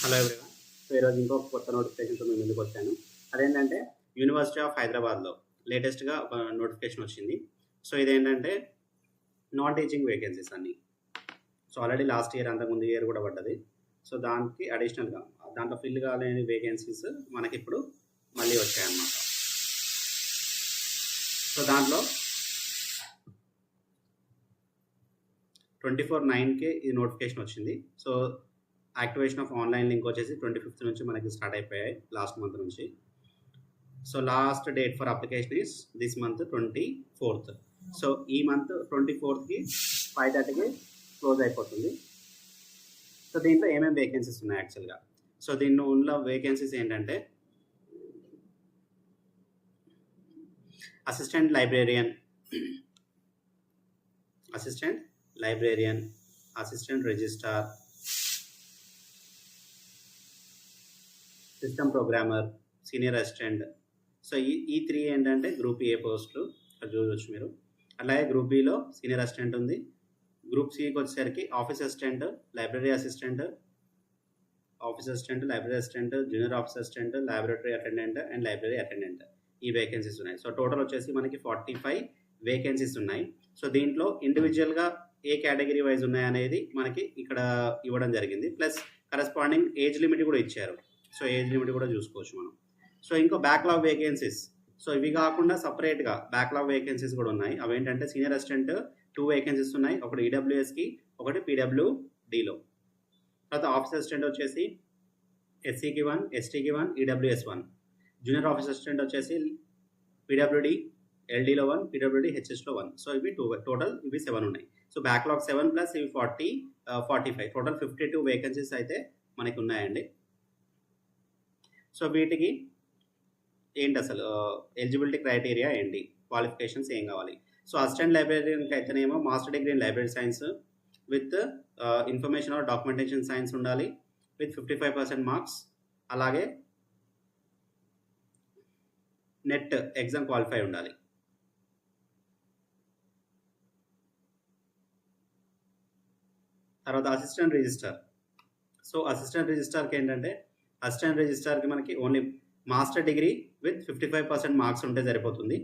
Hello everyone. So ఈరోజు ఇంకొక కొత్త నోటిఫికేషన్తో మేము ముందుకు వచ్చాను. అదేంటంటే యూనివర్సిటీ ఆఫ్ హైదరాబాద్లో లేటెస్ట్గా ఒక నోటిఫికేషన్ వచ్చింది. సో ఇదేంటంటే నాన్ టీచింగ్ వేకెన్సీస్ అన్నీ. సో ఆల్రెడీ లాస్ట్ ఇయర్ అంతకుముందు ఇయర్ కూడా పడ్డది. సో దానికి అడిషనల్గా దాంట్లో ఫిల్ కాలేని వేకెన్సీస్ మనకి ఇప్పుడు మళ్ళీ వచ్చాయన్నమాట. సో దాంట్లో 24/9కి ఈ నోటిఫికేషన్ వచ్చింది. So activation of online link వచ్చేసి 25th నుంచి మనకి స్టార్ట్ అయిపోయాయి, లాస్ట్ మంత్ నుంచి. So last date for application is this month 24th. So ఈ మంత్ 24th 5:30కి క్లోజ్ అయిపోతుంది. సో దీంట్లో ఏమేమి వేకెన్సీస్ ఉన్నాయి యాక్చువల్గా? సో దీనిలో ఉన్న వేకెన్సీస్ ఏంటంటే assistant librarian, assistant registrar, system programmer, senior assistant. So ఈ 3 ఏంటంటే గ్రూప్ ఏ పోస్టులు ఇక్కడ చూడవచ్చు మీరు. అలాగే గ్రూప్ బిలో సీనియర్ అసిస్టెంట్ ఉంది. గ్రూప్ సికి వచ్చేసరికి office assistant, library assistant, junior office assistant, laboratory attendant and library attendant. ఈ వేకెన్సీస్ ఉన్నాయి. సో టోటల్ వచ్చేసి మనకి 45 వేకెన్సీస్ ఉన్నాయి. సో దీంట్లో ఇండివిజువల్గా ఏ కేటగిరీ వైజ్ ఉన్నాయనేది మనకి ఇక్కడ ఇవ్వడం జరిగింది. ప్లస్ కరెస్పాండింగ్ ఏజ్ లిమిట్ కూడా ఇచ్చారు. సో ఏజ్ లిమిట్ కూడా చూసుకోవచ్చు మనం. సో ఇంకో బ్యాక్లాగ్ వేకెన్సీస్. సో ఇవి కాకుండా సపరేట్గా బ్యాక్లాగ్ వేకెన్సీస్ కూడా ఉన్నాయి. అవేంటంటే సీనియర్ అసిస్టెంట్ 2 వేకెన్సీస్ ఉన్నాయి. ఒకటి ఈడబ్ల్యూఎస్కి, ఒకటి పీడబ్ల్యూడీలో. తర్వాత ఆఫీస్ అసిస్టెంట్ వచ్చేసి ఎస్సీకి 1, ఎస్టీకి 1, ఈడబ్ల్యూఎస్ 1. జూనియర్ ఆఫీస్ అసిస్టెంట్ వచ్చేసి పీడబ్ల్యూడీ ఎల్డీలో 1, పీడబ్ల్యూడీ హెచ్ఎస్లో 1. సో ఇవి టోటల్ ఇవి 7 ఉన్నాయి. సో బ్యాక్లాగ్ 7 ప్లస్ ఇవి 45 టోటల్ 52 వేకెన్సీస్ అయితే మనకి ఉన్నాయండి. సో వీటికి ఏంటి అసలు ఎలిజిబిలిటీ క్రైటీరియా ఏంటి, క్వాలిఫికేషన్స్ ఏం కావాలి? సో అసిస్టెంట్ లైబ్రరీకి అయితేనేమో master degree in library science with information are documentation science ఉండాలి విత్ 55% మార్క్స్. అలాగే నెట్ ఎగ్జామ్ క్వాలిఫై ఉండాలి. తర్వాత అసిస్టెంట్ రిజిస్టర్. సో అసిస్టెంట్ రిజిస్టర్కి ఏంటంటే అసిస్టెంట్ రిజిస్టర్కి మనకి only master degree with 55% marks ఉంటే సరిపోతుంది.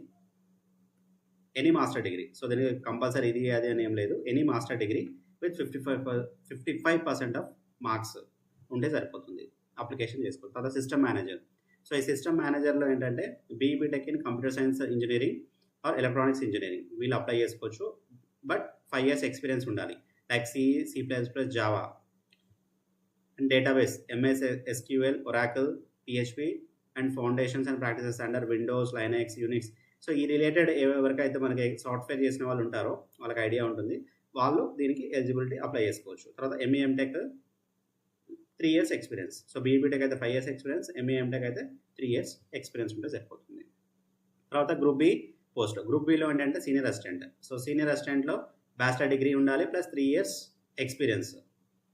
Any master degree. సో దీనికి కంపల్సరీ ఇది అది అని ఏం లేదు. Any master degree with 55% of marks ఉంటే సరిపోతుంది, అప్లికేషన్ చేసుకోవచ్చు. తర్వాత సిస్టమ్ మేనేజర్. సో ఈ సిస్టమ్ మేనేజర్లో ఏంటంటే BTech in computer science engineering or electronics engineering వీళ్ళు అప్లై చేసుకోవచ్చు. బట్ 5 years ఎక్స్పీరియన్స్ ఉండాలి. Like C++, Java and database, MS SQL, Oracle, PHP and foundations and practices under Windows, Linux, Unix. So ఈ related ఎవరికైతే మనకి software చేసిన వాళ్ళు ఉంటారో వాళ్ళకి ఐడియా ఉంటుంది, వాళ్ళు దీనికి ఎలిజిబిలిటీ అప్లై చేసుకోవచ్చు. తర్వాత ME MTech 3 years experience. So BTech అయితే 5 years ఎక్స్పీరియన్స్, ME MTech అయితే 3 years ఎక్స్పీరియన్స్ ఉంటే సరిపోతుంది. తర్వాత గ్రూప్ బి పోస్ట్. గ్రూప్ బిలో ఏంటంటే సీనియర్ అసిస్టెంట్. సో సీనియర్ అసిస్టెంట్లో బ్యాచిలర్ డిగ్రీ ఉండాలి ప్లస్ 3 years ఎక్స్పీరియన్స్,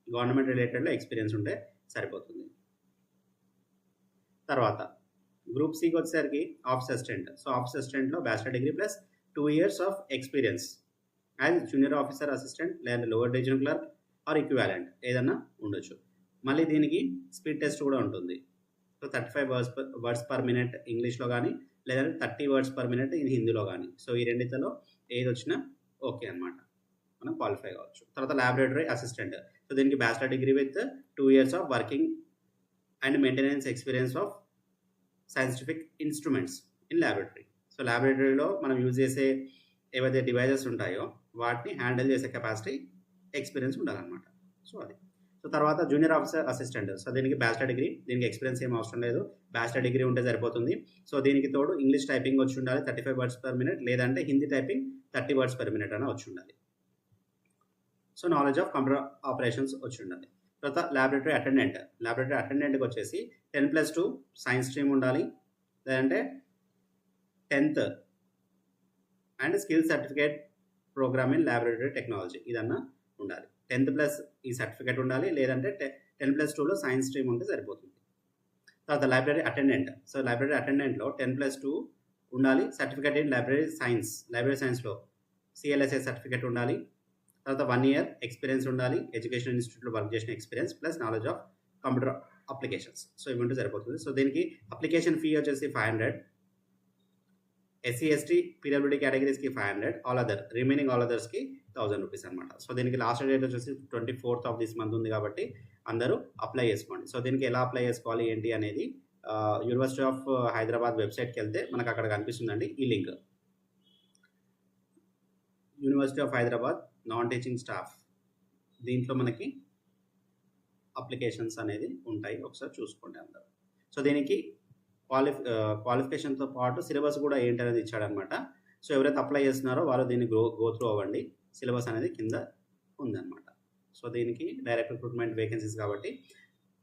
గవర్నమెంట్ రిలేటెడ్లో ఎక్స్పీరియన్స్ ఉంటే సరిపోతుంది. తర్వాత గ్రూప్ సికి వచ్చేసరికి ఆఫీస్ అసిస్టెంట్. సో ఆఫీస్ అసిస్టెంట్లో bachelor degree plus 2 years of experience as junior officer assistant లేదా lower division clerk or equivalent ఏదన్నా ఉండొచ్చు. మళ్ళీ దీనికి స్పీడ్ టెస్ట్ కూడా ఉంటుంది. సో 35 words per minute ఇంగ్లీష్లో కానీ లేదంటే 30 words per minute ఇన్ హిందీలో కానీ. సో ఈ రెండిట్లో ఏది వచ్చినా ఓకే అనమాట, మనం క్వాలిఫై కావచ్చు. తర్వాత ల్యాబొరేటరీ అసిస్టెంట్. సో దీనికి bachelor degree with 2 years of working and maintenance experience of scientific instruments in laboratory. So ల్యాబొరేటరీలో మనం యూజ్ చేసే ఏవైతే డివైజెస్ ఉంటాయో వాటిని హ్యాండిల్ చేసే కెపాసిటీ, ఎక్స్పీరియన్స్ ఉండాలన్నమాట. సో అది. సో తర్వాత జూనియర్ ఆఫీసర్ అసిస్టెంట్. సో దీనికి బ్యాచిలర్ డిగ్రీ, దీనికి ఎక్స్పీరియన్స్ ఏం అవసరం లేదు, బ్యాచిలర్ డిగ్రీ ఉంటే సరిపోతుంది. సో దీనికి తోడు ఇంగ్లీష్ టైపింగ్ వచ్చి ఉండాలి 35 words per minute, లేదంటే Hindi typing 30 words per minute అని వచ్చి ఉండాలి. So knowledge of computer operations వచ్చి ఉండాలి. తర్వాత ల్యాబొరేటరీ అటెండెంట్కి వచ్చేసి 10+2 సైన్స్ స్ట్రీమ్ ఉండాలి, లేదంటే 10th and skill certificate programme in laboratory technology ఇదన్నా ఉండాలి. 10th ప్లస్ ఈ సర్టిఫికేట్ ఉండాలి, లేదంటే 10+2లో సైన్స్ స్ట్రీమ్ ఉంటే సరిపోతుంది. తర్వాత లైబ్రరీ అటెండెంట్. సో లైబ్రరీ అటెండెంట్లో 10+2 ఉండాలి, సర్టిఫికేట్ ఇన్ లైబ్రరీ సైన్స్లో CLSA సర్టిఫికేట్ ఉండాలి. తర్వాత 1 year ఎక్స్పీరియన్స్ ఉండాలి, ఎడ్యుకేషన్ ఇన్స్టిట్యూట్లో వర్క్ చేసిన experience plus knowledge of computer applications. So ఇవి ఉంటే సరిపోతుంది. సో దీనికి అప్లికేషన్ ఫీ వచ్చేసి 500, ఎస్సీ ఎస్టీ పీడబ్ల్యూడీ కేటగిరీస్కి 500, రిమైనింగ్ ఆల్ అదర్స్కి 1000 రూపీస్ అనమాట. సో దీనికి లాస్ట్ డేట్ వచ్చేసి 24th ఆఫ్ దిస్ మంత్ ఉంది కాబట్టి అందరూ అప్లై చేసుకోండి. సో దీనికి ఎలా అప్లై చేసుకోవాలి ఏంటి అనేది యూనివర్సిటీ ఆఫ్ హైదరాబాద్ వెబ్సైట్కి వెళ్తే మనకు అక్కడ కనిపిస్తుందండి ఈ link. University of Hyderabad non teaching staff, దీంట్లో మనకి అప్లికేషన్స్ అనేది ఉంటాయి, ఒకసారి చూసుకోండి అందరూ. సో దీనికి క్వాలిఫికేషన్తో పాటు సిలబస్ కూడా ఏంటనేది ఇచ్చాడనమాట. సో ఎవరైతే అప్లై చేస్తున్నారో వాళ్ళు దీన్ని గో త్రూ అవ్వండి. సిలబస్ అనేది కింద ఉందన్నమాట. సో దీనికి డైరెక్ట్ రిక్రూట్మెంట్ వేకెన్సీస్ కాబట్టి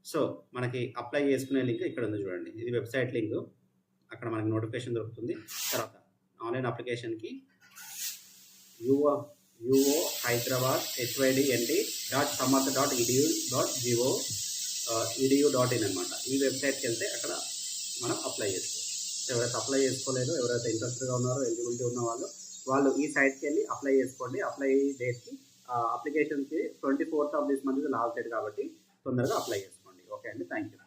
సో మనకి అప్లై చేసుకునే లింక్ ఇక్కడ ఉంది చూడండి. ఇది వెబ్సైట్ లింక్, అక్కడ మనకి నోటిఫికేషన్ దొరుకుతుంది. తర్వాత ఆన్లైన్ అప్లికేషన్కి UO హైదరాబాద్ hyd.samarth.edu.in అనమాట. ఈ వెబ్సైట్కి వెళ్తే అక్కడ మనం అప్లై చేసుకోవచ్చు. ఎవరైతే అప్లై చేసుకోలేదో, ఎవరైతే ఇంట్రెస్ట్గా ఉన్నారో, ఎలిజిబిలిటీ ఉన్న వాళ్ళు ఈ సైట్కి వెళ్ళి అప్లై చేసుకోండి. అప్లై డేట్కి అప్లికేషన్కి 24th of this month last date కాబట్టి తొందరగా అప్లై చేసుకోండి. ఓకే అండి, థ్యాంక్ యూ.